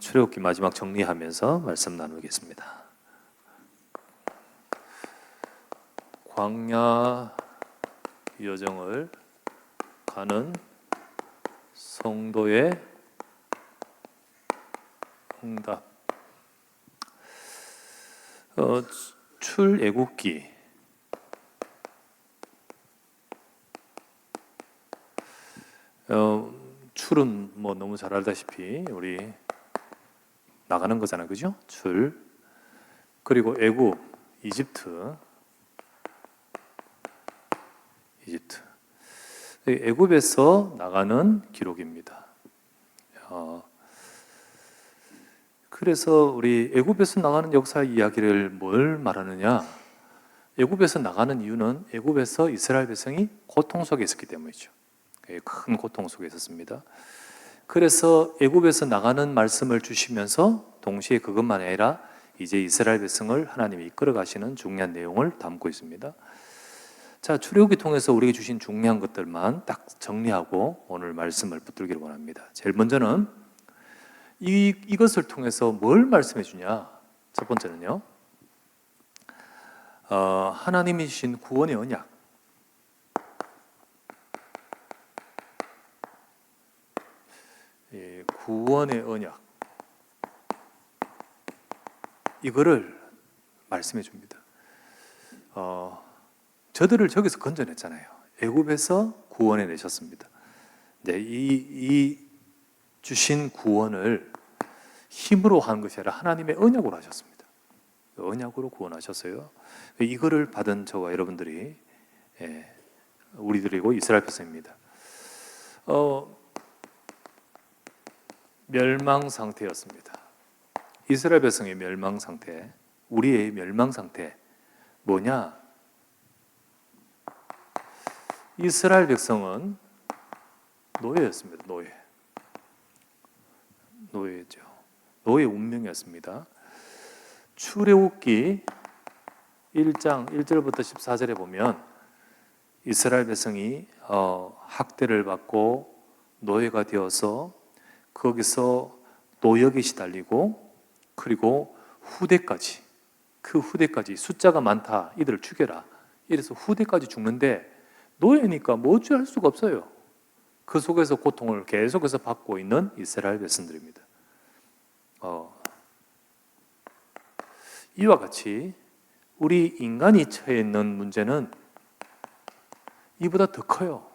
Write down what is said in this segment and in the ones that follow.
출애굽기 마지막 정리하면서 말씀 나누겠습니다. 광야 여정을 가는 성도의 응답. 출애굽기 출은 뭐 너무 잘 알다시피 우리 나가는 거잖아요, 그죠? 출. 그리고 애굽, 이집트. 애굽에서 나가는 기록입니다. 그래서 우리 애굽에서 나가는 역사 이야기를 뭘 말하느냐? 애굽에서 나가는 이유는 애굽에서 이스라엘 백성이 고통 속에 있었기 때문이죠. 큰 고통 속에 있었습니다. 그래서 애굽에서 나가는 말씀을 주시면서 동시에 그것만 아니라 이제 이스라엘 백성을 하나님이 이끌어 가시는 중요한 내용을 담고 있습니다. 자, 출애굽기 통해서 우리에게 주신 중요한 것들만 딱 정리하고 오늘 말씀을 붙들기를 원합니다. 제일 먼저는 이것을 통해서 뭘 말씀해 주냐? 첫 번째는요, 하나님이 주신 구원의 언약. 구원의 언약, 이거를 말씀해 줍니다. 저들을 저기서 건져냈잖아요. 애굽에서 구원해 내셨습니다. 네, 이 주신 구원을 힘으로 하는 것이 아니라 하나님의 언약으로 하셨습니다. 언약으로 구원하셨어요. 이거를 받은 저와 여러분들이, 우리들이고 이스라엘 백성입니다. 멸망 상태였습니다. 이스라엘 백성의 멸망 상태, 우리의 멸망 상태 뭐냐? 이스라엘 백성은 노예였습니다. 노예죠. 노예 운명이었습니다. 출애굽기 1장 1절부터 14절에 보면 이스라엘 백성이 학대를 받고 노예가 되어서 거기서 노역에 시달리고, 그리고 후대까지, 그 후대까지 숫자가 많다, 이들을 죽여라, 이래서 후대까지 죽는데 노예니까 뭐 어찌할 수가 없어요. 그 속에서 고통을 계속해서 받고 있는 이스라엘 백성들입니다. 이와 같이 우리 인간이 처해 있는 문제는 이보다 더 커요.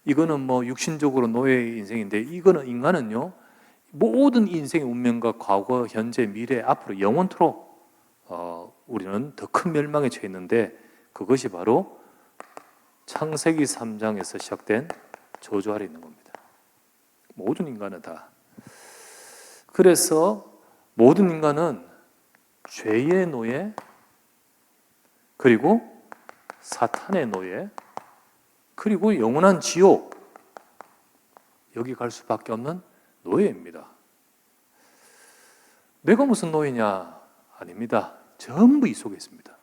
이거는 뭐 육신적으로 노예의 인생인데, 이거는 인간은요, 모든 인생의 운명과 과거, 현재, 미래, 앞으로 영원토록 우리는 더 큰 멸망에 처해 있는데, 그것이 바로 창세기 3장에서 시작된 저주 아래 있는 겁니다. 모든 인간은 다. 그래서 모든 인간은 죄의 노예, 그리고 사탄의 노예, 그리고 영원한 지옥, 여기 갈 수밖에 없는 노예입니다. 내가 무슨 노예냐? 아닙니다. 전부 이 속에 있습니다.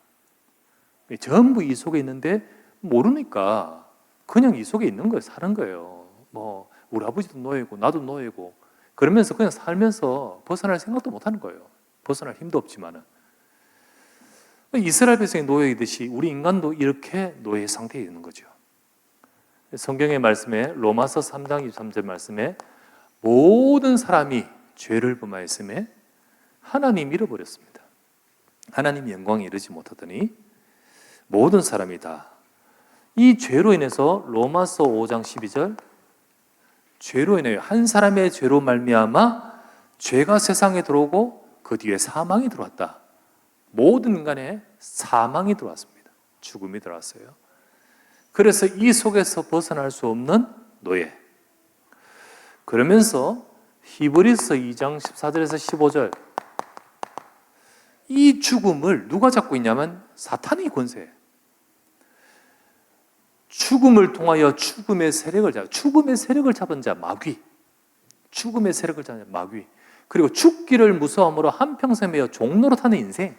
전부 이 속에 있는데 모르니까 그냥 이 속에 있는 거예요. 사는 거예요. 뭐 우리 아버지도 노예고 나도 노예고 그러면서 그냥 살면서 벗어날 생각도 못 하는 거예요. 벗어날 힘도 없지만은. 이스라엘 백성이 노예이듯이 우리 인간도 이렇게 노예 상태에 있는 거죠. 성경의 말씀에, 로마서 3장 23절 말씀에, 모든 사람이 죄를 범하였음에 하나님 잃어버렸습니다. 하나님 영광에 이르지 못하더니 모든 사람이 다 이 죄로 인해서, 로마서 5장 12절, 죄로 인해 한 사람의 죄로 말미암아 죄가 세상에 들어오고 그 뒤에 사망이 들어왔다. 모든 인간의 사망이 들어왔습니다. 죽음이 들어왔어요. 그래서 이 속에서 벗어날 수 없는 노예. 그러면서 히브리서 2장 14절에서 15절, 이 죽음을 누가 잡고 있냐면 사탄이 권세. 죽음을 통하여 죽음의 세력을 잡은 자 마귀. 죽음의 세력을 잡은 자 마귀. 그리고 죽기를 무서움으로 한평생 매여 종로로 타는 인생.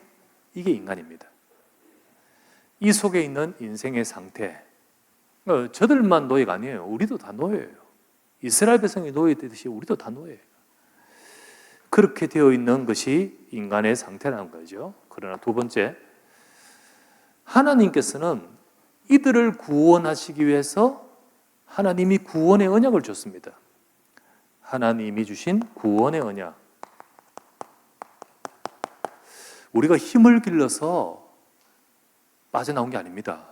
이게 인간입니다. 이 속에 있는 인생의 상태. 저들만 노예가 아니에요. 우리도 다 노예예요. 이스라엘 백성이 노예되듯이 우리도 다 노예예요. 그렇게 되어 있는 것이 인간의 상태라는 거죠. 그러나 두 번째, 하나님께서는 이들을 구원하시기 위해서 하나님이 구원의 언약을 줬습니다. 하나님이 주신 구원의 언약. 우리가 힘을 길러서 빠져나온 게 아닙니다.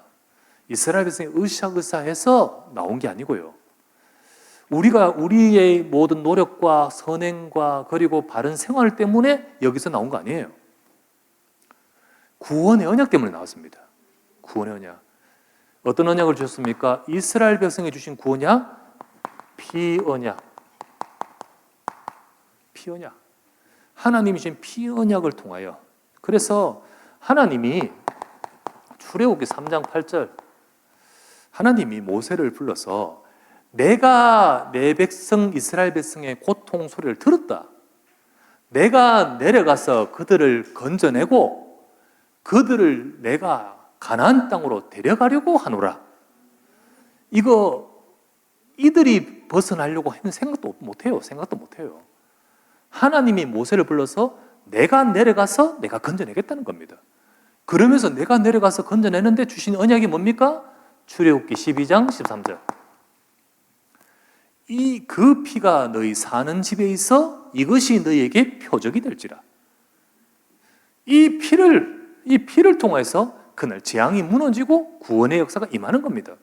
이스라엘 백성이 으쌰으쌰해서 나온 게 아니고요. 우리가 우리의 모든 노력과 선행과 그리고 바른 생활 때문에 여기서 나온 거 아니에요. 구원의 언약 때문에 나왔습니다. 구원의 언약. 어떤 언약을 주셨습니까? 이스라엘 백성이 주신 구원약, 피언약. 피언약. 하나님이 주신 피언약을 통하여. 그래서 하나님이 출애굽기 3장 8절, 하나님이 모세를 불러서 내가 내 백성 이스라엘 백성의 고통 소리를 들었다. 내가 내려가서 그들을 건져내고 그들을 내가 가나안 땅으로 데려가려고 하노라. 이거 이들이 벗어나려고 하는 생각도 못해요. 생각도 못해요. 하나님이 모세를 불러서 내가 내려가서 내가 건져내겠다는 겁니다. 그러면서 내가 내려가서 건져내는데 주신 언약이 뭡니까? 출애굽기 12장 13절. 그 피가 너희 사는 집에 있어 이것이 너희에게 표적이 될지라. 이 피를 통해서 그날 재앙이 무너지고 구원의 역사가 임하는 겁니다.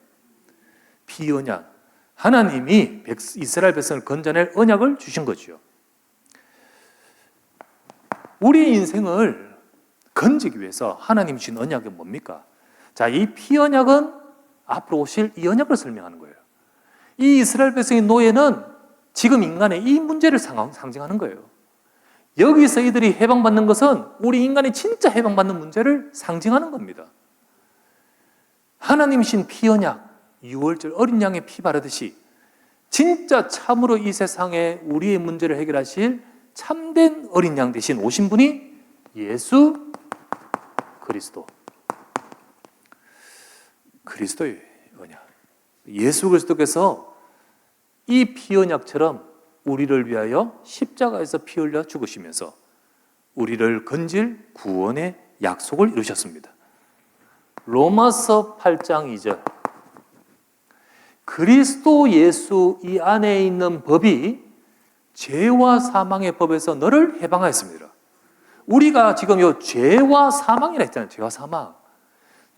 피 언약. 하나님이 이스라엘 백성을 건져낼 언약을 주신 거죠. 우리의 인생을 건지기 위해서 하나님이 주신 언약은 뭡니까? 자, 이 피 언약은 앞으로 오실 이 언약을 설명하는 거예요. 이 이스라엘 백성의 노예는 지금 인간의 이 문제를 상징하는 거예요. 여기서 이들이 해방받는 것은 우리 인간이 진짜 해방받는 문제를 상징하는 겁니다. 하나님이신 피 언약, 유월절 어린 양의 피 바르듯이 진짜 참으로 이 세상에 우리의 문제를 해결하실 참된 어린 양 대신 오신 분이 예수 그리스도의 언약. 예수 그리스도께서 이 피 언약처럼 우리를 위하여 십자가에서 피 흘려 죽으시면서 우리를 건질 구원의 약속을 이루셨습니다. 로마서 8장 2절. 그리스도 예수 이 안에 있는 법이 죄와 사망의 법에서 너를 해방하였습니다. 우리가 지금 이 죄와 사망이라 했잖아요. 죄와 사망.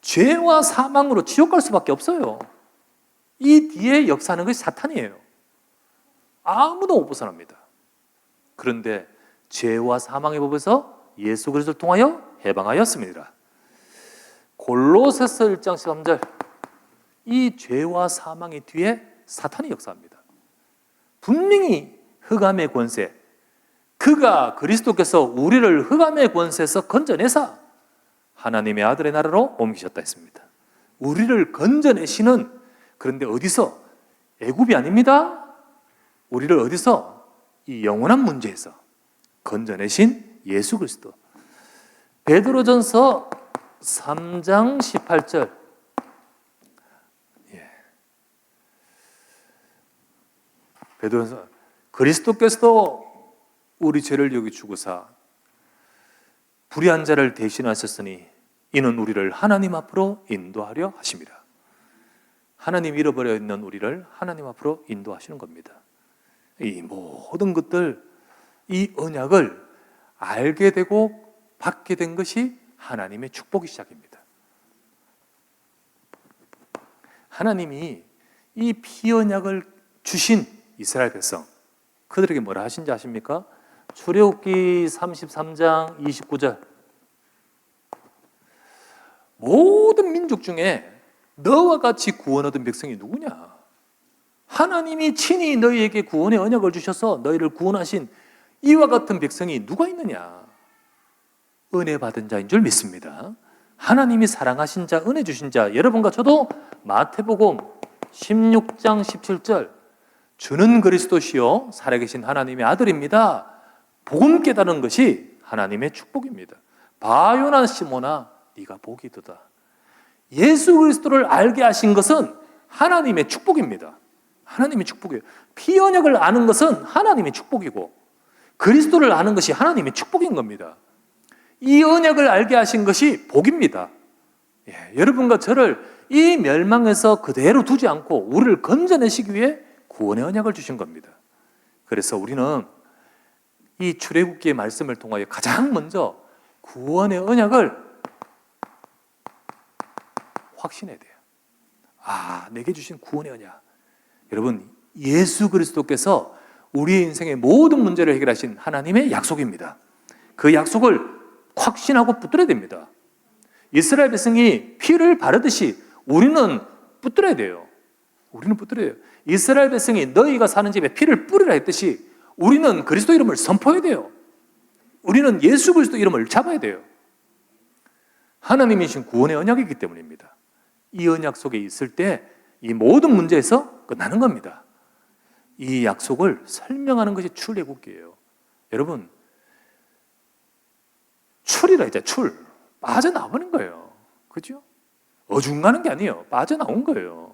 죄와 사망으로 지옥 갈 수밖에 없어요. 이 뒤에 역사하는 것이 사탄이에요. 아무도 못 벗어납니다. 그런데 죄와 사망의 법에서 예수 그리스도를 통하여 해방하였습니다. 골로새서 1장 13절. 이 죄와 사망의 뒤에 사탄이 역사합니다. 분명히 흑암의 권세, 그가 그리스도께서 우리를 흑암의 권세에서 건져내사 하나님의 아들의 나라로 옮기셨다 했습니다. 우리를 건져내시는, 그런데 어디서? 애굽이 아닙니다. 우리를 어디서? 이 영원한 문제에서 건져내신 예수 그리스도. 베드로전서 3장 18절. 베드로전서, 그리스도께서도 우리 죄를 여기 죽으사 불의한 자를 대신하셨으니 이는 우리를 하나님 앞으로 인도하려 하심이라. 하나님 잃어버려 있는 우리를 하나님 앞으로 인도하시는 겁니다. 이 모든 것들, 이 언약을 알게 되고 받게 된 것이 하나님의 축복이 시작입니다. 하나님이 이 피언약을 주신 이스라엘 백성, 그들에게 뭐라 하신지 아십니까? 출애굽기 33장 29절. 모든 민족 중에 너와 같이 구원 얻은 백성이 누구냐? 하나님이 친히 너희에게 구원의 언약을 주셔서 너희를 구원하신 이와 같은 백성이 누가 있느냐? 은혜 받은 자인 줄 믿습니다. 하나님이 사랑하신 자, 은혜 주신 자, 여러분과 저도 마태복음 16장 17절, 주는 그리스도시요 살아계신 하나님의 아들입니다. 복음 깨달은 것이 하나님의 축복입니다. 바요나 시모나 네가 복이도다. 예수 그리스도를 알게 하신 것은 하나님의 축복입니다. 하나님의 축복이에요. 피 언약을 아는 것은 하나님의 축복이고 그리스도를 아는 것이 하나님의 축복인 겁니다. 이 언약을 알게 하신 것이 복입니다. 여러분과 저를 이 멸망에서 그대로 두지 않고 우리를 건져내시기 위해 구원의 언약을 주신 겁니다. 그래서 우리는 이 출애굽기의 말씀을 통하여 가장 먼저 구원의 언약을 확신해야 돼요. 내게 주신 구원의 언약. 여러분, 예수 그리스도께서 우리의 인생의 모든 문제를 해결하신 하나님의 약속입니다. 그 약속을 확신하고 붙들어야 됩니다. 이스라엘 백성이 피를 바르듯이 우리는 붙들어야 돼요. 우리는 붙들어야 돼요. 이스라엘 백성이 너희가 사는 집에 피를 뿌리라 했듯이 우리는 그리스도 이름을 선포해야 돼요. 우리는 예수 그리스도 이름을 잡아야 돼요. 하나님이 주신 구원의 언약이기 때문입니다. 이 언약 속에 있을 때 이 모든 문제에서 끝나는 겁니다. 이 약속을 설명하는 것이 출애굽기예요. 여러분, 출이라 이제 빠져나오는 거예요. 그죠? 어중간한 게 아니에요. 빠져나온 거예요.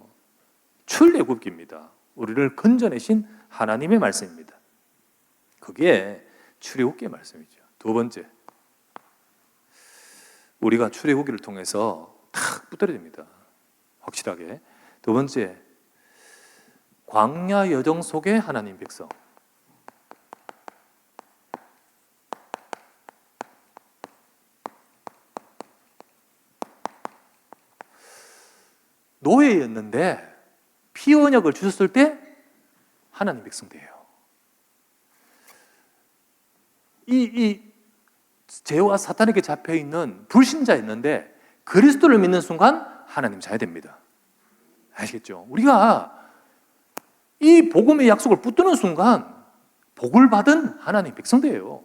출애굽기입니다. 우리를 건져내신 하나님의 말씀입니다. 그게 출애굽기의 말씀이죠. 두 번째, 우리가 출애굽기를 통해서 탁 붙들어야 됩니다. 확실하게. 두 번째, 광야 여정 속의 하나님 백성. 노예였는데 피 언약을 주셨을 때 하나님 백성 돼요. 이 죄와 사탄에게 잡혀 있는 불신자였는데 그리스도를 믿는 순간 하나님 자야 됩니다. 아시겠죠? 우리가 이 복음의 약속을 붙드는 순간 복을 받은 하나님 백성 돼요.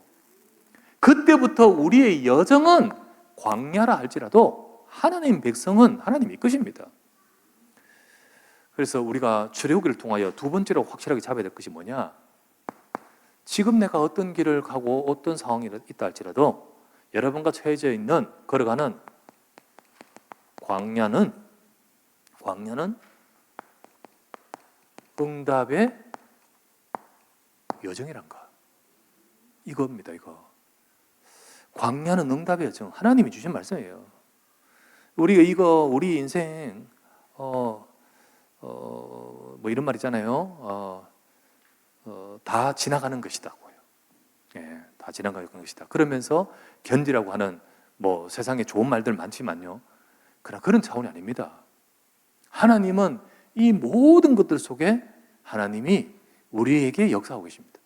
그때부터 우리의 여정은 광야라 할지라도 하나님 백성은 하나님이 이끄십니다. 그래서 우리가 출애굽기를 통하여 두 번째로 확실하게 잡아야 될 것이 뭐냐? 지금 내가 어떤 길을 가고 어떤 상황이 있다 할지라도 여러분과 처해져 있는 걸어가는 광야는 응답의 여정이란가? 이겁니다. 이거. 광야는 응답의 여정. 하나님이 주신 말씀이에요. 우리가 우리 인생 뭐 이런 말 있잖아요. 다 지나가는 것이다고요. 다 지나가는 것이다. 그러면서 견디라고 하는 뭐 세상에 좋은 말들 많지만요. 그러나 그런 차원이 아닙니다. 하나님은 이 모든 것들 속에 하나님이 우리에게 역사하고 계십니다.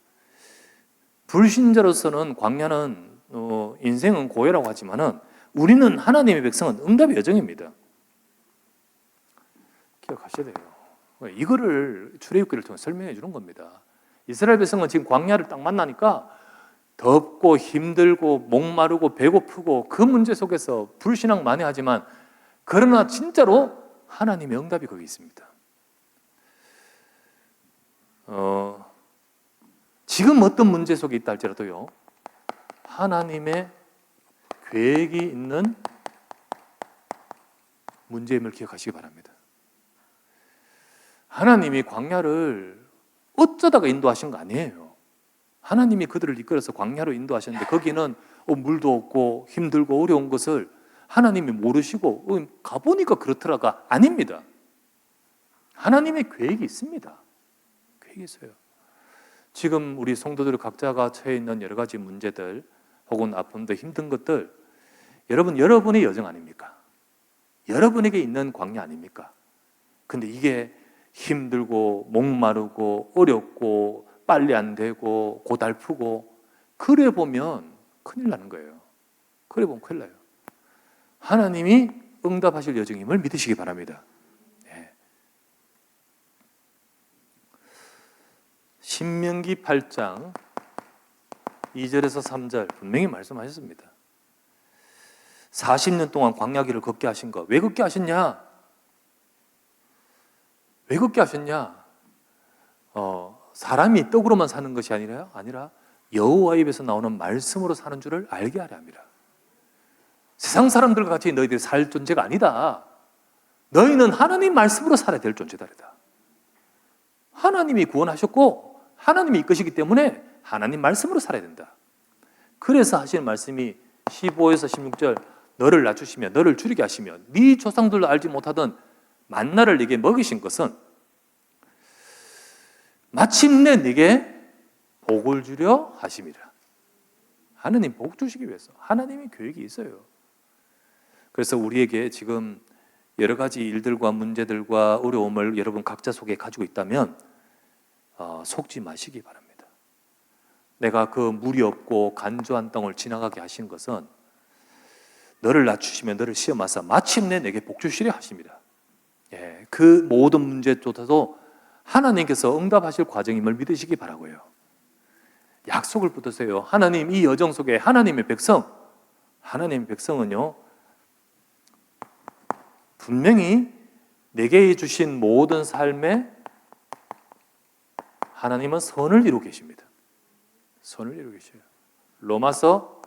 불신자로서는 광야는 인생은 고요라고 하지만은 우리는 하나님의 백성은 응답의 여정입니다. 기억하셔야 돼요. 이거를 출애굽기를 통해 설명해 주는 겁니다. 이스라엘 백성은 지금 광야를 딱 만나니까 덥고 힘들고 목마르고 배고프고 그 문제 속에서 불신앙 많이 하지만 그러나 진짜로 하나님의 응답이 거기 있습니다. 지금 어떤 문제 속에 있다 할지라도요, 하나님의 계획이 있는 문제임을 기억하시기 바랍니다. 하나님이 광야를 어쩌다가 인도하신 거 아니에요. 하나님이 그들을 이끌어서 광야로 인도하셨는데 거기는 물도 없고 힘들고 어려운 것을 하나님이 모르시고 가보니까 그렇더라가 아닙니다. 하나님의 계획이 있습니다. 계획이 있어요. 지금 우리 성도들 각자가 처해 있는 여러 가지 문제들 혹은 아픔들 힘든 것들 여러분의 여정 아닙니까? 여러분에게 있는 광야 아닙니까? 근데 이게 힘들고 목마르고 어렵고 빨리 안 되고 고달프고 그래 보면 큰일 나는 거예요. 그래 보면 큰일 나요. 하나님이 응답하실 여정임을 믿으시기 바랍니다. 네. 신명기 8장 2절에서 3절 분명히 말씀하셨습니다. 40년 동안 광야길을 걷게 하신 거. 왜 걷게 하셨냐? 왜 걷게 하셨냐? 사람이 떡으로만 사는 것이 아니라 여호와 입에서 나오는 말씀으로 사는 줄을 알게 하려 합니다. 세상 사람들과 같이 너희들이 살 존재가 아니다. 너희는 하나님 말씀으로 살아야 될 존재다. 하나님이 구원하셨고 하나님이 이끄시기 때문에 하나님 말씀으로 살아야 된다. 그래서 하시는 말씀이 15에서 16절, 너를 낮추시며 너를 줄이게 하시며 네 조상들도 알지 못하던 만나를 네게 먹이신 것은 마침내 네게 복을 주려 하심이라. 하나님 복 주시기 위해서 하나님의 계획이 있어요. 그래서 우리에게 지금 여러 가지 일들과 문제들과 어려움을 여러분 각자 속에 가지고 있다면 속지 마시기 바랍니다. 내가 그 물이 없고 간조한 땅을 지나가게 하신 것은 너를 낮추시며 너를 시험하사 마침내 내게 복 주시려 하십니다. 예, 그 모든 문제조차도 하나님께서 응답하실 과정임을 믿으시기 바라고요. 약속을 붙드세요. 하나님, 이 여정 속에 하나님의 백성은요 분명히 내게 주신 모든 삶에 하나님은 선을 이루고 계십니다. 선을 이루고 계셔요. 로마서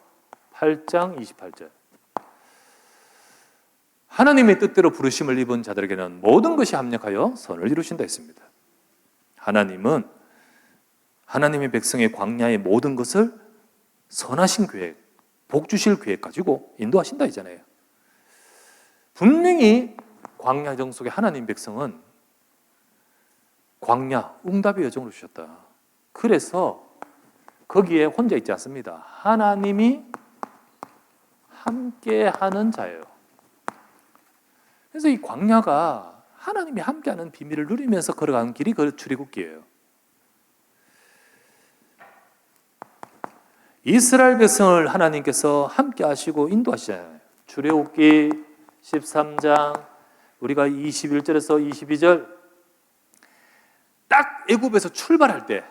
8장 28절. 하나님의 뜻대로 부르심을 입은 자들에게는 모든 것이 합력하여 선을 이루신다 했습니다. 하나님은 하나님의 백성의 광야의 모든 것을 선하신 계획, 복 주실 계획 가지고 인도하신다 했잖아요. 분명히 광야 여정 속에 하나님 백성은 광야, 응답의 여정으로 주셨다. 그래서 거기에 혼자 있지 않습니다. 하나님이 함께하는 자예요. 그래서 이 광야가 하나님이 함께하는 비밀을 누리면서 걸어가는 길이 그 출애굽기예요. 이스라엘 백성을 하나님께서 함께하시고 인도하시잖아요. 출애굽기 13장 우리가 21절에서 22절 딱 애굽에서 출발할 때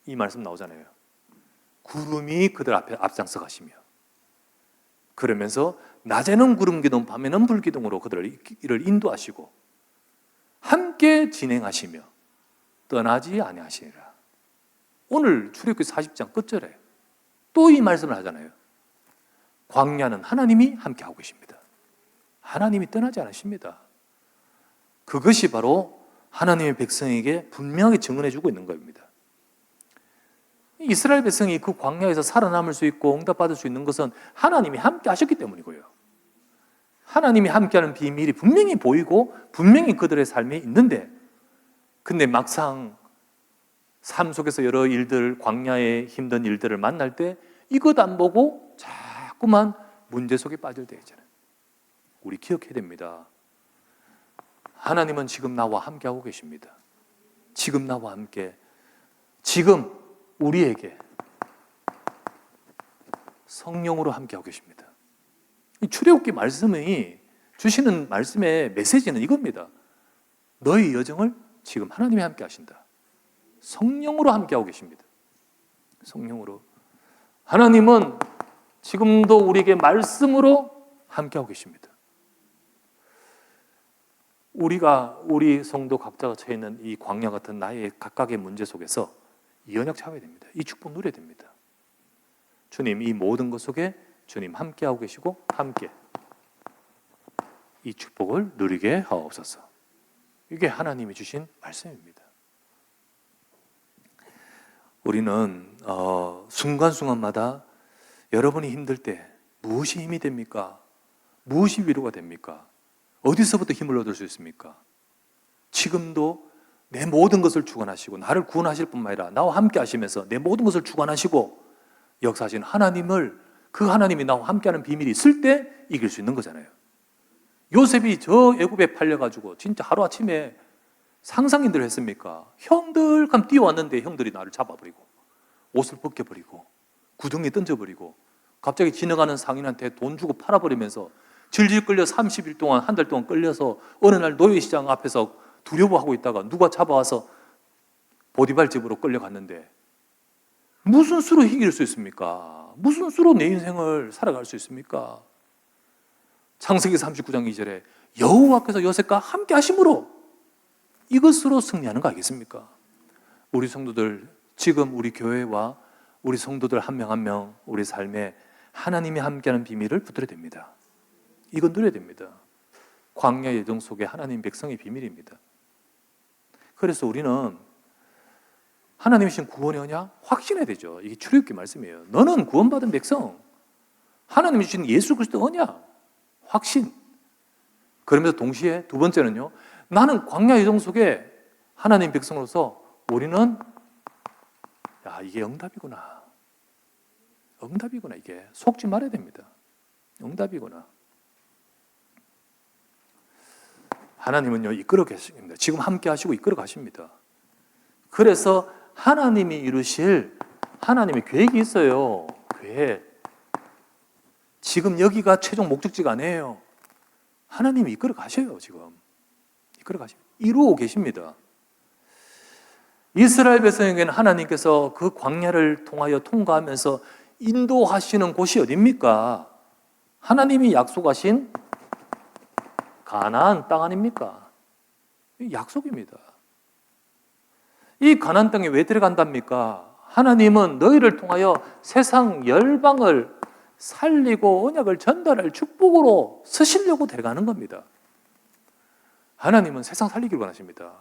이 말씀 나오잖아요. 구름이 그들 앞에 앞장서 가시며 그러면서 낮에는 구름 기둥, 밤에는 불 기둥으로 그들을 인도하시고 함께 진행하시며 떠나지 아니하시리라. 오늘 출애굽기 40장 끝절에 또 이 말씀을 하잖아요. 광야는 하나님이 함께 하고 계십니다. 하나님이 떠나지 않으십니다. 그것이 바로 하나님의 백성에게 분명하게 증언해 주고 있는 겁니다. 이스라엘 백성이 그 광야에서 살아남을 수 있고 응답받을 수 있는 것은 하나님이 함께 하셨기 때문이고요. 하나님이 함께하는 비밀이 분명히 보이고 분명히 그들의 삶에 있는데 근데 막상 삶 속에서 여러 일들, 광야의 힘든 일들을 만날 때 이것 안 보고 자꾸만 문제 속에 빠질 때 있잖아요. 우리 기억해야 됩니다. 하나님은 지금 나와 함께하고 계십니다. 지금 나와 함께, 지금 우리에게 성령으로 함께하고 계십니다. 이 출애굽기 말씀이 주시는 말씀의 메시지는 이겁니다. 너의 여정을 지금 하나님이 함께 하신다. 성령으로 함께하고 계십니다. 성령으로. 하나님은 지금도 우리에게 말씀으로 함께하고 계십니다. 우리 성도 각자가 처해 있는 이 광야 같은 나의 각각의 문제 속에서 이 언약 잡아야 됩니다. 이 축복 누려야 됩니다. 주님, 이 모든 것 속에 주님 함께하고 계시고 함께 이 축복을 누리게 하옵소서. 이게 하나님이 주신 말씀입니다. 우리는 순간순간마다 여러분이 힘들 때 무엇이 힘이 됩니까? 무엇이 위로가 됩니까? 어디서부터 힘을 얻을 수 있습니까? 지금도 내 모든 것을 주관하시고 나를 구원하실 뿐만 아니라 나와 함께 하시면서 내 모든 것을 주관하시고 역사하신 하나님을, 그 하나님이 나와 함께하는 비밀이 있을 때 이길 수 있는 거잖아요. 요셉이 저 애굽에 팔려가지고 진짜 하루아침에 상상인들 했습니까? 형들 감 뛰어왔는데 형들이 나를 잡아버리고 옷을 벗겨버리고 구덩이에 던져버리고 갑자기 지나가는 상인한테 돈 주고 팔아버리면서 질질 끌려 30일 동안, 한 달 동안 끌려서 어느 날 노예시장 앞에서 두려워하고 있다가 누가 잡아와서 보디발 집으로 끌려갔는데 무슨 수로 이길 수 있습니까? 무슨 수로 내 인생을 살아갈 수 있습니까? 창세기 39장 2절에 여호와께서 요셉과 함께 하심으로 이것으로 승리하는 거 아니겠습니까? 우리 성도들, 지금 우리 교회와 우리 성도들 한 명 한 명 우리 삶에 하나님이 함께하는 비밀을 붙들어야 됩니다. 이건 누려야 됩니다. 광야 여정 속에 하나님 백성의 비밀입니다. 그래서 우리는 하나님이 주신 구원의 언약 확신해야 되죠. 이게 출애굽기 말씀이에요. 너는 구원받은 백성, 하나님이 주신 예수 그리스도 언약 확신. 그러면서 동시에 두 번째는요, 나는 광야 여정 속에 하나님 백성으로서 우리는 이게 응답이구나. 응답이구나. 이게 속지 말아야 됩니다. 응답이구나. 하나님은요, 이끌어 계십니다. 지금 함께 하시고 이끌어 가십니다. 그래서 하나님이 이루실 하나님의 계획이 있어요. 계획. 지금 여기가 최종 목적지가 아니에요. 하나님이 이끌어 가셔요. 지금 이끌어 가십니다. 이루고 계십니다. 이스라엘 백성에게는 하나님께서 그 광야를 통하여 통과하면서 인도하시는 곳이 어디입니까? 하나님이 약속하신 가나안 땅 아닙니까? 약속입니다. 이 가나안 땅에 왜 들어간답니까? 하나님은 너희를 통하여 세상 열방을 살리고 언약을 전달할 축복으로 쓰시려고 들어가는 겁니다. 하나님은 세상 살리기를 원하십니다.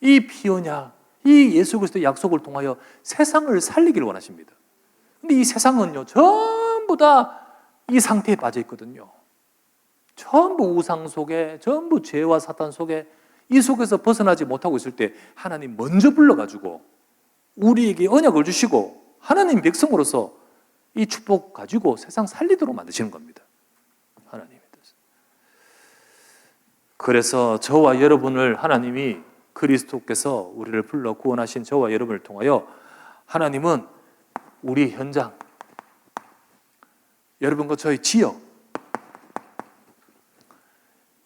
이 피언약, 이 예수 그리스도의 약속을 통하여 세상을 살리기를 원하십니다. 근데 이 세상은요, 전부 다 이 상태에 빠져 있거든요. 전부 우상 속에, 전부 죄와 사탄 속에, 이 속에서 벗어나지 못하고 있을 때 하나님 먼저 불러가지고 우리에게 언약을 주시고 하나님 백성으로서 이 축복 가지고 세상 살리도록 만드시는 겁니다. 하나님의 뜻. 그래서 저와 여러분을 하나님이 그리스도께서 우리를 불러 구원하신 저와 여러분을 통하여 하나님은 우리 현장, 여러분과 저희 지역,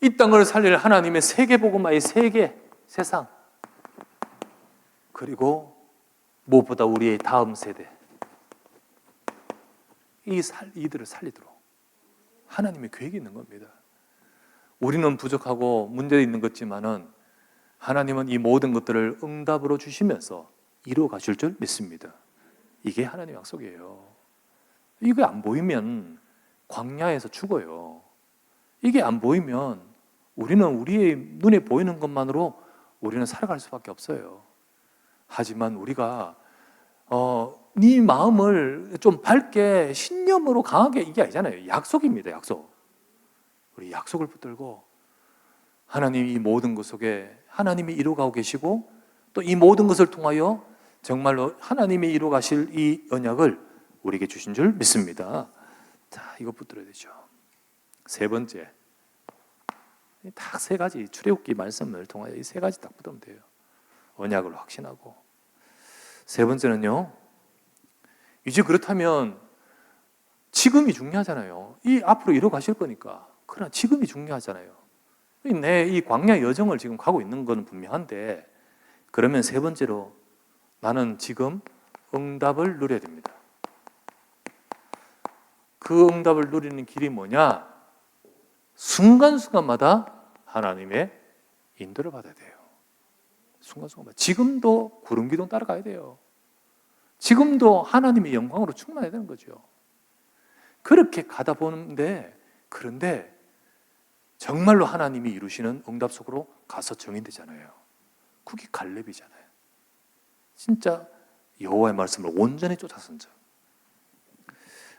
이 땅을 살릴 하나님의 세계복음화의 세계, 세상, 그리고 무엇보다 우리의 다음 세대, 이들을 살리도록 하나님의 계획이 있는 겁니다. 우리는 부족하고 문제 있는 것지만은 하나님은 이 모든 것들을 응답으로 주시면서 이루어 가실 줄 믿습니다. 이게 하나님의 약속이에요. 이게 안 보이면 광야에서 죽어요. 이게 안 보이면 우리는 우리의 눈에 보이는 것만으로 우리는 살아갈 수밖에 없어요. 하지만 우리가 네 마음을 좀 밝게 신념으로 강하게, 이게 아니잖아요. 약속입니다. 약속. 우리 약속을 붙들고 하나님이 이 모든 것 속에 하나님이 이루어가고 계시고 또 이 모든 것을 통하여 정말로 하나님이 이루어가실 이 언약을 우리에게 주신 줄 믿습니다. 자, 이거 붙들어야 되죠. 세 번째, 딱 세 가지 출애굽기 말씀을 통하여 이 세 가지 딱 붙으면 돼요. 언약을 확신하고. 세 번째는요, 이제 그렇다면 지금이 중요하잖아요. 이 앞으로 이루어가실 거니까. 그러나 지금이 중요하잖아요. 내 이 광야 여정을 지금 가고 있는 건 분명한데, 그러면 세 번째로 나는 지금 응답을 누려야 됩니다. 그 응답을 누리는 길이 뭐냐? 순간순간마다 하나님의 인도를 받아야 돼요. 순간순간마다. 지금도 구름기둥 따라가야 돼요. 지금도 하나님의 영광으로 충만해야 되는 거죠. 그렇게 가다 보는데, 그런데 정말로 하나님이 이루시는 응답 속으로 가서 정인되잖아요. 그게 갈렙이잖아요. 진짜 여호와의 말씀을 온전히 쫓아선 자.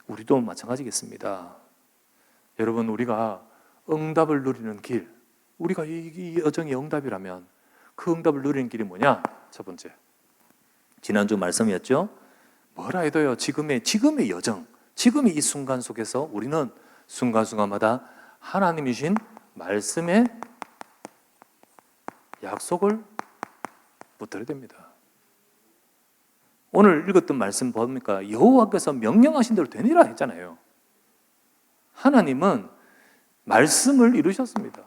우리도 마찬가지겠습니다. 여러분, 우리가 응답을 누리는 길, 우리가 이 여정이 응답이라면 그 응답을 누리는 길이 뭐냐? 첫 번째, 지난주 말씀이었죠. 뭐라 해도요, 지금의 여정, 지금의 이 순간 속에서 우리는 순간순간마다 하나님이 주신 말씀의 약속을 붙들어야 됩니다. 오늘 읽었던 말씀 뭡니까? 여호와께서 명령하신 대로 되니라 했잖아요. 하나님은 말씀을 이루셨습니다.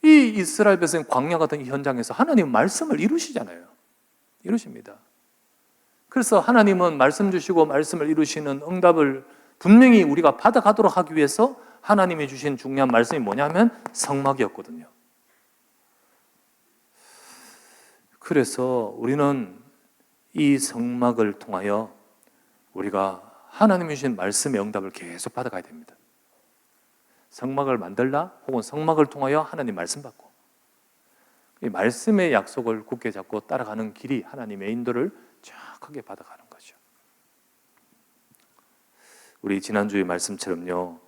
이 이스라엘 백성 광야 같은 현장에서 하나님은 말씀을 이루시잖아요. 이루십니다. 그래서 하나님은 말씀 주시고 말씀을 이루시는 응답을 분명히 우리가 받아가도록 하기 위해서 하나님이 주신 중요한 말씀이 뭐냐면 성막이었거든요. 그래서 우리는 이 성막을 통하여 우리가 하나님이 주신 말씀의 응답을 계속 받아가야 됩니다. 성막을 만들라 혹은 성막을 통하여 하나님 말씀 받고, 이 말씀의 약속을 굳게 잡고 따라가는 길이 하나님의 인도를 정확하게 받아가는 거죠. 우리 지난주의 말씀처럼요,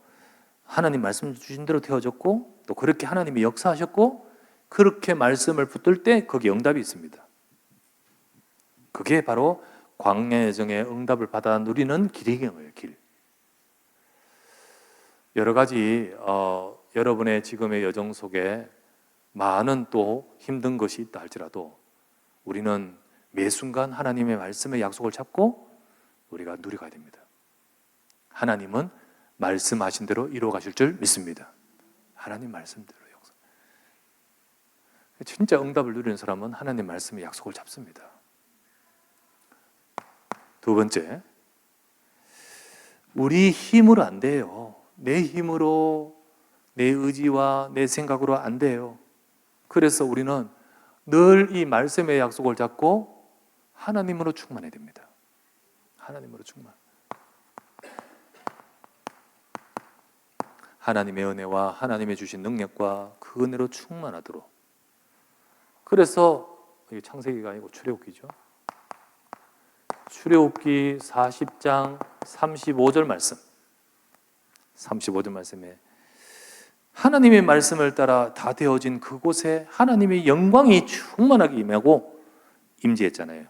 하나님 말씀 주신 대로 되어졌고, 또 그렇게 하나님이 역사하셨고, 그렇게 말씀을 붙들 때 거기에 응답이 있습니다. 그게 바로 광야의 정의 응답을 받아 누리는 길이에요. 길. 여러 가지 여러분의 지금의 여정 속에 많은 또 힘든 것이 있다 할지라도 우리는 매 순간 하나님의 말씀의 약속을 잡고 우리가 누려가야 됩니다. 하나님은 말씀하신 대로 이루어 가실 줄 믿습니다. 하나님 말씀대로 역사. 진짜 응답을 누리는 사람은 하나님 말씀의 약속을 잡습니다. 두 번째, 우리 힘으로 안 돼요. 내 힘으로, 내 의지와 내 생각으로 안 돼요. 그래서 우리는 늘 이 말씀의 약속을 잡고 하나님으로 충만해야 됩니다. 하나님으로 충만. 하나님의 은혜와 하나님의 주신 능력과 그 은혜로 충만하도록. 그래서 이게 창세기가 아니고 출애굽기죠. 출애굽기 40장 35절 말씀. 35절 말씀에 하나님의 말씀을 따라 다 되어진 그곳에 하나님의 영광이 충만하게 임하고 임재했잖아요.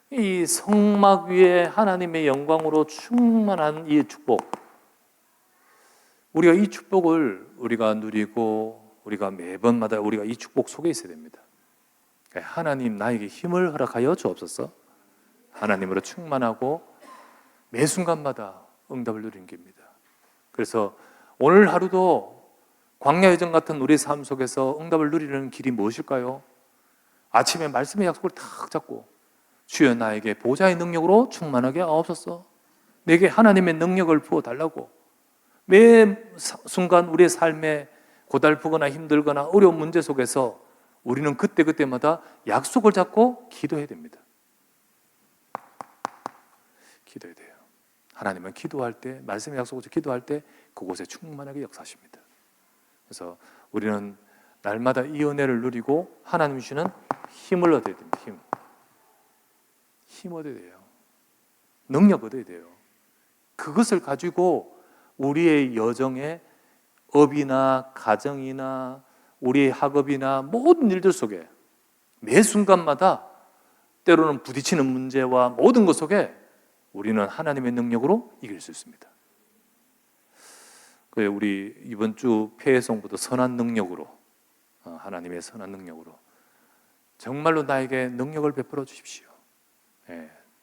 이 성막 위에 하나님의 영광으로 충만한 이 축복, 우리가 이 축복을 우리가 누리고 우리가 매번마다 우리가 이 축복 속에 있어야 됩니다. 하나님 나에게 힘을 허락하여 주옵소서. 하나님으로 충만하고 매 순간마다 응답을 누리는 길입니다. 그래서 오늘 하루도 광야의 정 같은 우리 삶 속에서 응답을 누리는 길이 무엇일까요? 아침에 말씀의 약속을 탁 잡고 주여 나에게 보좌의 능력으로 충만하게 하옵소서. 내게 하나님의 능력을 부어달라고. 매 순간 우리의 삶에 고달프거나 힘들거나 어려운 문제 속에서 우리는 그때그때마다 약속을 잡고 기도해야 됩니다. 기도해야 돼요. 하나님은 기도할 때, 말씀의 약속을 기도할 때 그곳에 충만하게 역사하십니다. 그래서 우리는 날마다 이 은혜를 누리고 하나님 주시는 힘을 얻어야 됩니다. 힘 얻어야 돼요. 능력 얻어야 돼요. 그것을 가지고 우리의 여정에 업이나 가정이나 우리의 학업이나 모든 일들 속에 매 순간마다 때로는 부딪히는 문제와 모든 것 속에 우리는 하나님의 능력으로 이길 수 있습니다. 우리 이번 주 폐해송부도 선한 능력으로, 하나님의 선한 능력으로 정말로 나에게 능력을 베풀어 주십시오.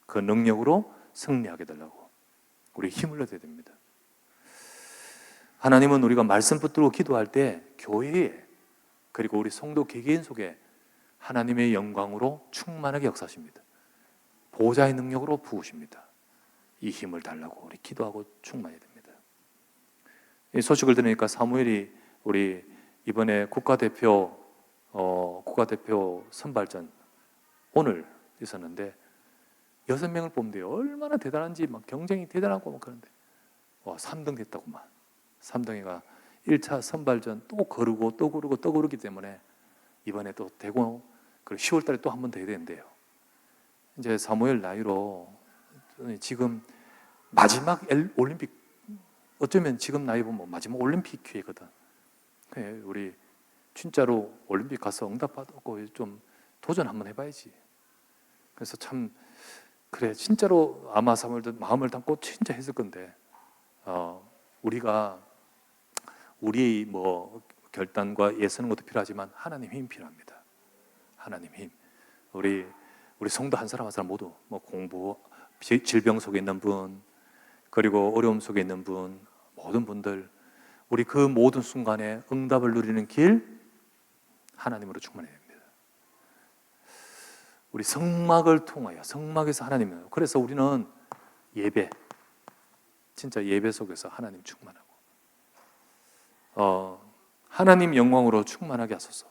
그 능력으로 승리하게 달라고 우리 힘을 얻어야 됩니다. 하나님은 우리가 말씀 붙들고 기도할 때 교회에 그리고 우리 성도 개개인 속에 하나님의 영광으로 충만하게 역사하십니다. 보좌의 능력으로 부으십니다. 이 힘을 달라고 우리 기도하고 충만해야 됩니다. 이 소식을 들으니까 사무엘이 우리 이번에 국가대표 선발전 오늘 있었는데 6명을 뽑는데 얼마나 대단한지 막 경쟁이 대단하고 막 그런데 3등 됐다고만. 3등이가 1차 선발전 또 거르고 또 거르고 또 거르기 때문에 이번에 또 되고 그리고 10월 달에 또 한 번 더 해야 된대요. 이제 사무엘 나이로 지금 마지막 올림픽, 어쩌면 지금 나이 보면 마지막 올림픽 기회거든. 우리 진짜로 올림픽 가서 응답받고 좀 도전 한번 해봐야지. 그래서 참 그래 진짜로 아마 사무엘도 마음을 담고 진짜 했을 건데 우리가 우리 결단과 애쓰는 것도 필요하지만 하나님 힘이 필요합니다. 하나님 힘. 우리 성도 한 사람 한 사람 모두 공부, 질병 속에 있는 분, 그리고 어려움 속에 있는 분, 모든 분들 우리 그 모든 순간에 응답을 누리는 길 하나님으로 충만해야 됩니다. 우리 성막을 통하여 성막에서 하나님이에요. 그래서 우리는 예배, 진짜 예배 속에서 하나님 충만하고 하나님 영광으로 충만하게 하소서.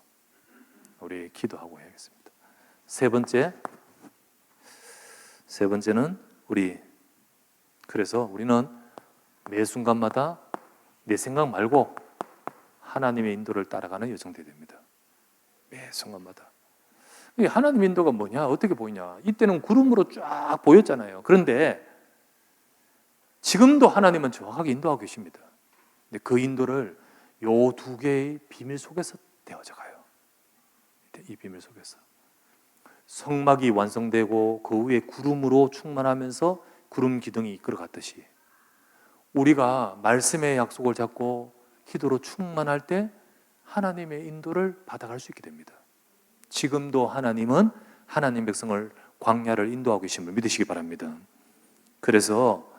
우리 기도하고 해야겠습니다. 세 번째는 그래서 우리는 매 순간마다 내 생각 말고 하나님의 인도를 따라가는 여정들이 됩니다. 매 순간마다. 하나님 인도가 뭐냐? 어떻게 보이냐? 이때는 구름으로 쫙 보였잖아요. 그런데 지금도 하나님은 정확하게 인도하고 계십니다. 근데 그 인도를 요 두 개의 비밀 속에서 되어져 가요. 이 비밀 속에서 성막이 완성되고 그 위에 구름으로 충만하면서 구름 기둥이 이끌어 갔듯이 우리가 말씀의 약속을 잡고 기도로 충만할 때 하나님의 인도를 받아갈 수 있게 됩니다. 지금도 하나님은 하나님 백성을 광야를 인도하고 계심을 믿으시기 바랍니다. 그래서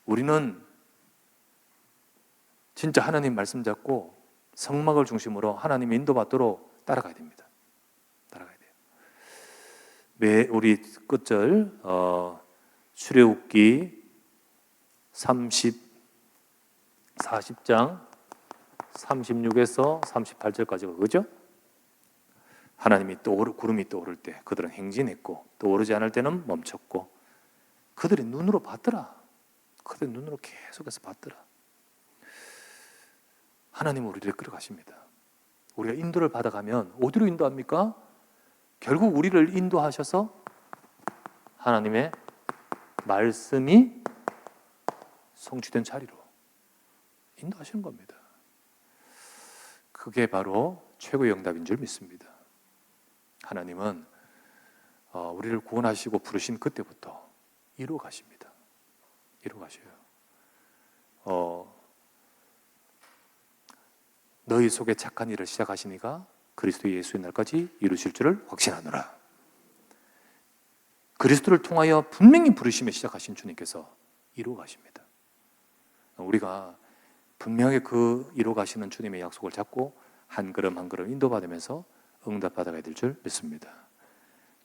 우리는 진짜 하나님 말씀 잡고 성막을 중심으로 하나님의 인도받도록 따라가야 됩니다. 따라가야 돼요. 우리 끝절 출애굽기 40장 36에서 38절까지가 그죠? 하나님이 구름이 떠오를 때 그들은 행진했고 떠오르지 않을 때는 멈췄고 그들이 눈으로 봤더라. 그들이 눈으로 계속해서 봤더라. 하나님은 우리를 끌어가십니다. 우리가 인도를 받아가면 어디로 인도합니까? 결국 우리를 인도하셔서 하나님의 말씀이 성취된 자리로 인도하시는 겁니다. 그게 바로 최고의 응답인 줄 믿습니다. 하나님은 우리를 구원하시고 부르신 그때부터 이루어 가십니다. 이루어 가셔요. 너희 속에 착한 일을 시작하시니까 그리스도 예수의 날까지 이루실 줄을 확신하노라. 그리스도를 통하여 분명히 부르심에 시작하신 주님께서 이루어 가십니다. 우리가 분명히 그 이루어 가시는 주님의 약속을 잡고 한 걸음 한 걸음 인도받으면서 응답받아가야 될 줄 믿습니다.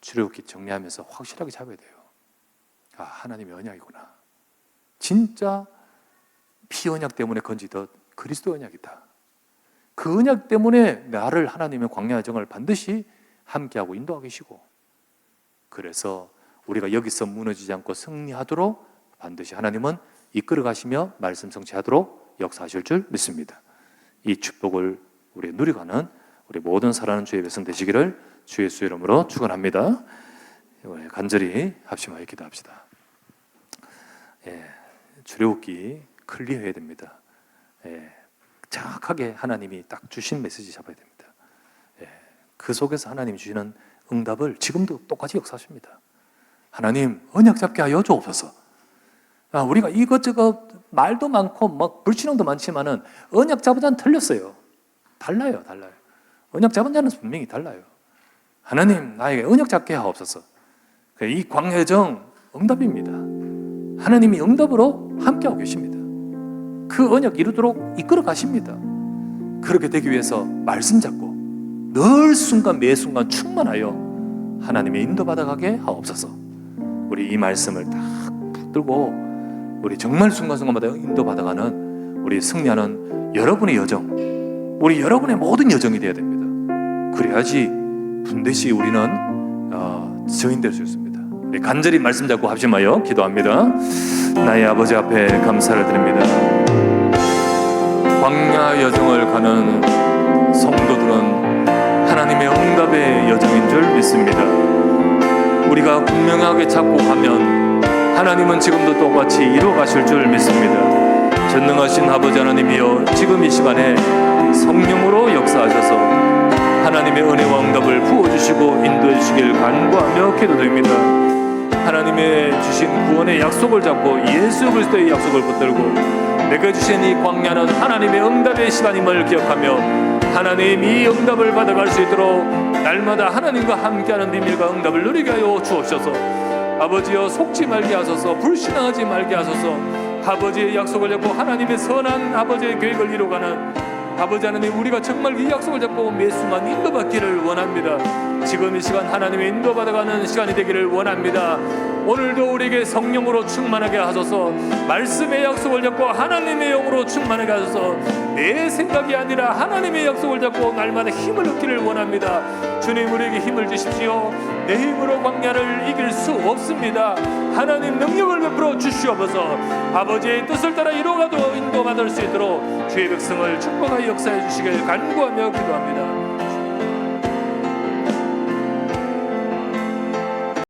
출애굽기 정리하면서 확실하게 잡아야 돼요. 아, 하나님의 언약이구나. 진짜 피언약 때문에 건지듯 그리스도 언약이다. 그 언약 때문에 나를 하나님의 광야 여정을 반드시 함께하고 인도하고 계시고, 그래서 우리가 여기서 무너지지 않고 승리하도록 반드시 하나님은 이끌어 가시며 말씀 성취하도록 역사하실 줄 믿습니다. 이 축복을 우리 누려가는 우리 모든 사랑하는 주의 백성 되시기를 주 예수의 이름으로 축원합니다. 간절히 합심하여 기도합시다. 출애굽기 클리어해야 됩니다. 정확하게 하나님이 딱 주신 메시지 잡아야 됩니다. 그 속에서 하나님 주시는 응답을 지금도 똑같이 역사하십니다. 하나님 언약 잡게 하여 주옵소서. 우리가 이것저것 말도 많고 막 불신앙도 많지만은 언약 잡은 자는 틀렸어요. 달라요. 언약 잡은 자는 분명히 달라요. 하나님 나에게 언약 잡게 하옵소서. 이 광야여정 응답입니다. 하나님이 응답으로 함께하고 계십니다. 그 언약 이루도록 이끌어 가십니다. 그렇게 되기 위해서 말씀 잡고 늘 순간 매 순간 충만하여 하나님의 인도받아가게 하옵소서. 우리 이 말씀을 딱 붙들고 우리 정말 순간순간마다 인도받아가는 우리 승리하는 여러분의 여정, 우리 여러분의 모든 여정이 되어야 됩니다. 그래야지 분대시 우리는 증인될 수 있습니다. 우리 간절히 말씀 잡고 합심하여 기도합니다. 나의 아버지 앞에 감사를 드립니다. 광야 여정을 가는 성도들은 하나님의 응답의 여정인 줄 믿습니다. 우리가 분명하게 잡고 가면 하나님은 지금도 똑같이 이루어 가실 줄 믿습니다. 전능하신 아버지 하나님이여, 지금 이 시간에 성령으로 역사하셔서 하나님의 은혜와 응답을 부어주시고 인도해 주시길 간구하며 기도드립니다. 하나님의 주신 구원의 약속을 잡고 예수 그리스도의 약속을 붙들고 내게 주신 이 광야는 하나님의 응답의 시간임을 기억하며 하나님 이 응답을 받아갈 수 있도록 날마다 하나님과 함께하는 비밀과 응답을 누리게 하여 주옵소서. 아버지여, 속지 말게 하소서. 불신앙하지 말게 하소서. 아버지의 약속을 잡고 하나님의 선한 아버지의 계획을 이루어가는 아버지 하나님, 우리가 정말 이 약속을 잡고 매 순간 인도받기를 원합니다. 지금 이 시간 하나님의 인도받아가는 시간이 되기를 원합니다. 오늘도 우리에게 성령으로 충만하게 하소서. 말씀의 약속을 잡고 하나님의 영으로 충만하게 하소서. 내 생각이 아니라 하나님의 약속을 잡고 날마다 힘을 얻기를 원합니다. 주님 우리에게 힘을 주십시오. 내 힘으로 광야를 이길 수 없습니다. 하나님 능력을 베풀어 주시옵소서. 아버지의 뜻을 따라 이루어가도 인도받을 수 있도록 주의 백성을 축복하여 역사해 주시길 간구하며 기도합니다.